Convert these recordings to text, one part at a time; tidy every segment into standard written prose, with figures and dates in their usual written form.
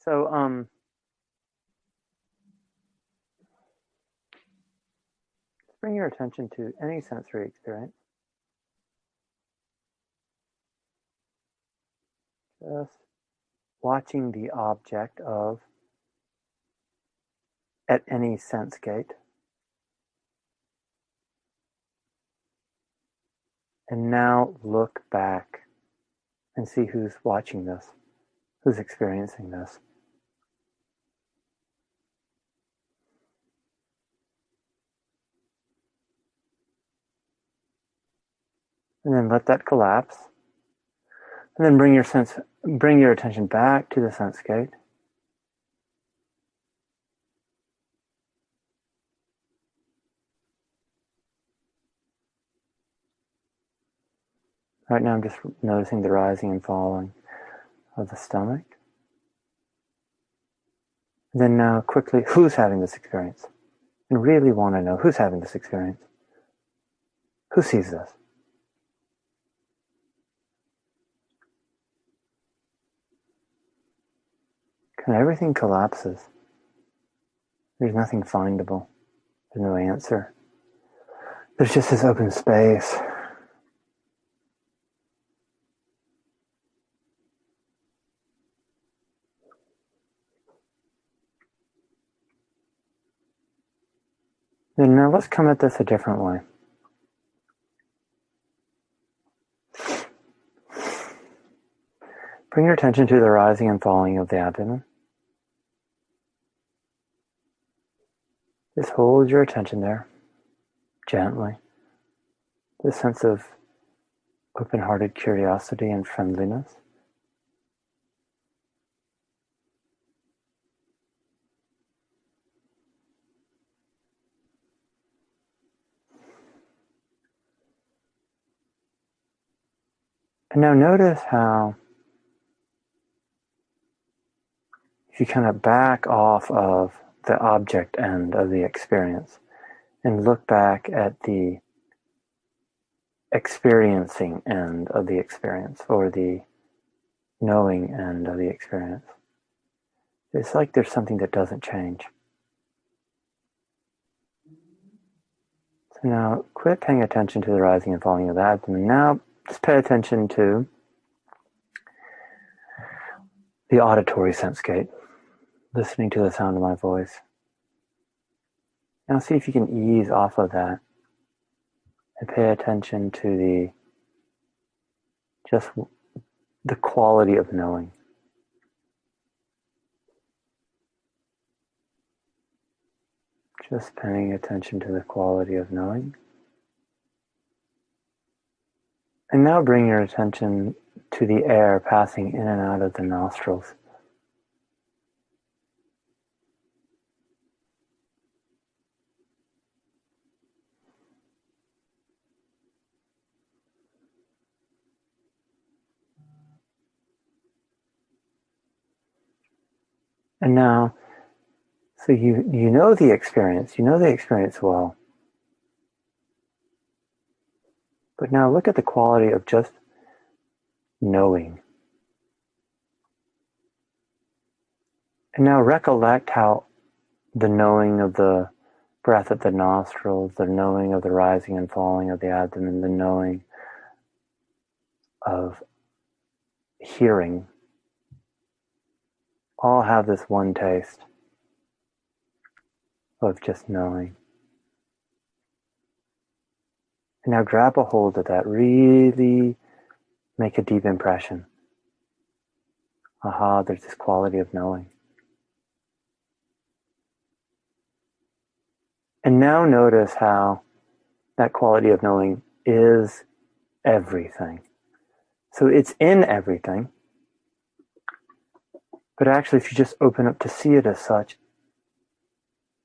So, bring your attention to any sensory experience. Just watching the object of at any sense gate. And now look back and see who's watching this, who's experiencing this. And then let that collapse. And then bring your attention back to the sense gate. Right now I'm just noticing the rising and falling of the stomach. And then now quickly, who's having this experience? And really want to know who's having this experience. Who sees this? And everything collapses. There's nothing findable. There's no answer. There's just this open space. Then now let's come at this a different way. Bring your attention to the rising and falling of the abdomen. Just hold your attention there, gently. This sense of open-hearted curiosity and friendliness. And now notice how if you kind of back off of the object end of the experience and look back at the experiencing end of the experience or the knowing end of the experience, it's like there's something that doesn't change. So now quit paying attention to the rising and falling of the abdomen. Now just pay attention to the auditory sense gate, listening to the sound of my voice. Now see if you can ease off of that and pay attention to the quality of knowing. Just paying attention to the quality of knowing. And now bring your attention to the air passing in and out of the nostrils. And now, so you know the experience well. But now look at the quality of just knowing. And now recollect how the knowing of the breath at the nostrils, the knowing of the rising and falling of the abdomen, the knowing of hearing, all have this one taste of just knowing. And now grab a hold of that, really make a deep impression. Aha, there's this quality of knowing. And now notice how that quality of knowing is everything. So it's in everything, but actually if you just open up to see it as such,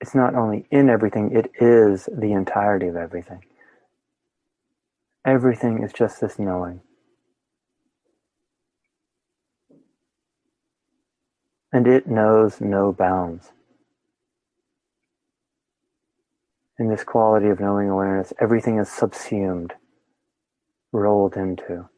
it's not only in everything, it is the entirety of everything. Everything is just this knowing. And it knows no bounds. In this quality of knowing awareness, everything is subsumed, rolled into.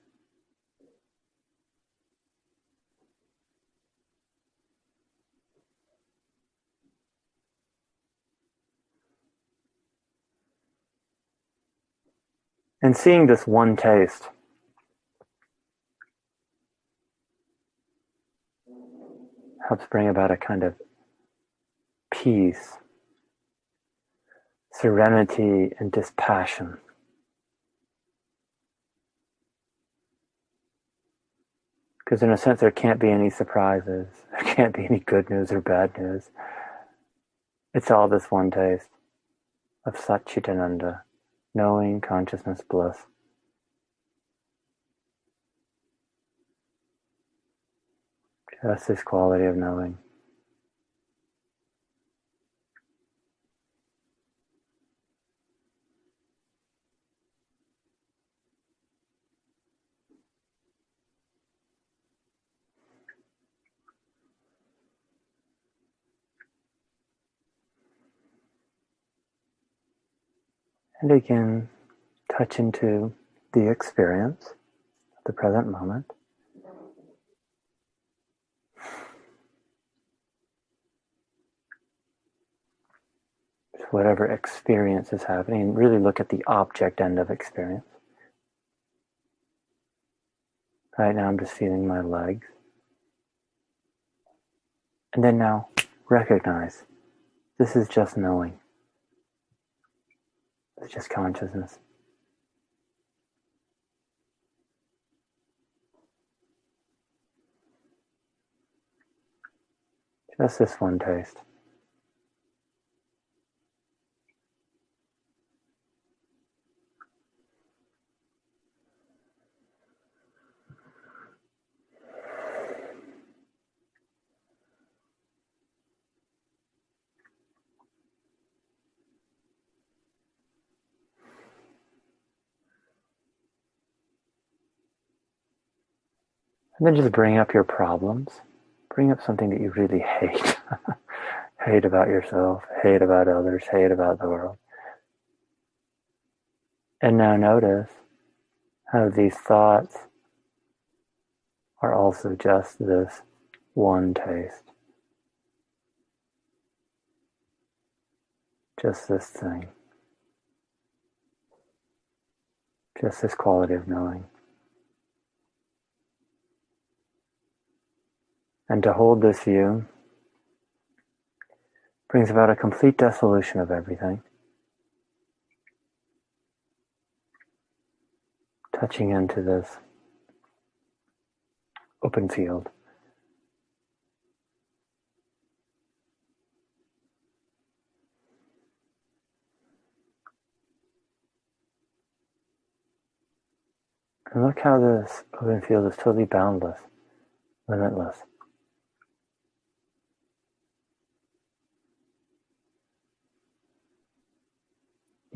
And seeing this one taste helps bring about a kind of peace, serenity, and dispassion. Because in a sense, there can't be any surprises. There can't be any good news or bad news. It's all this one taste of Sat Chit Ananda, knowing, consciousness, bliss. Just this quality of knowing. And again, touch into the experience of the present moment. Just whatever experience is happening, and really look at the object end of experience. Right now I'm just feeling my legs. And then now recognize this is just knowing. It's just consciousness. Just this one taste. And then just bring up your problems. Bring up something that you really hate. Hate about yourself, hate about others, hate about the world. And now notice how these thoughts are also just this one taste. Just this thing. Just this quality of knowing. And to hold this view brings about a complete dissolution of everything. Touching into this open field. And look how this open field is totally boundless, limitless.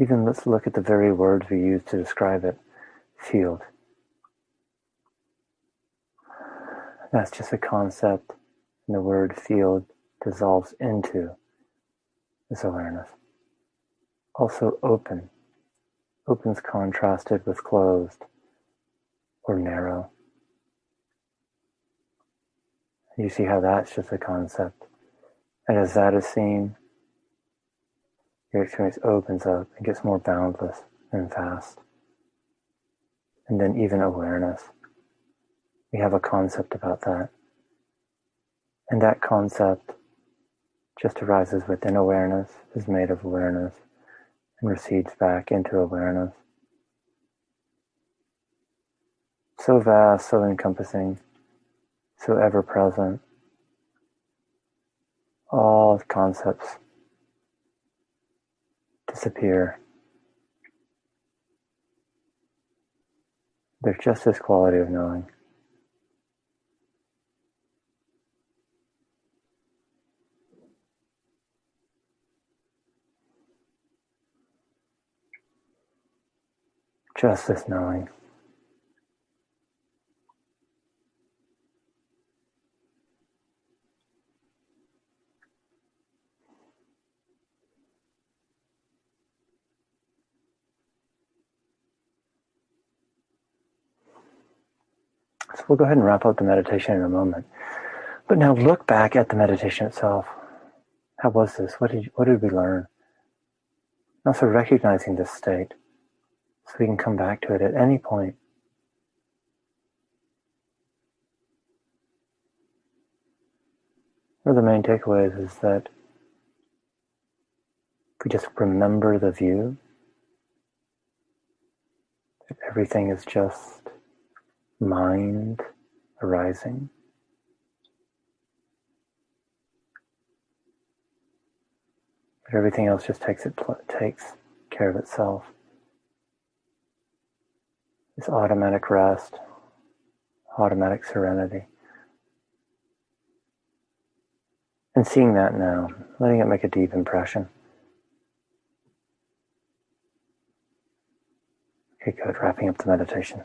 Even let's look at the very words we use to describe it. Field. That's just a concept, and the word field dissolves into this awareness. Also open. Open's contrasted with closed or narrow. You see how that's just a concept. And as that is seen, your experience opens up and gets more boundless and vast. And then even awareness. We have a concept about that. And that concept just arises within awareness, is made of awareness, and recedes back into awareness. So vast, so encompassing, so ever-present. All concepts disappear. There's just this quality of knowing. Just this knowing. So we'll go ahead and wrap up the meditation in a moment. But now look back at the meditation itself. How was this? What did we learn? And also recognizing this state. So we can come back to it at any point. One of the main takeaways is that if we just remember the view, that everything is just mind arising, that everything else just takes care of itself. This automatic rest, automatic serenity. And seeing that now, letting it make a deep impression. Okay, good. Wrapping up the meditation.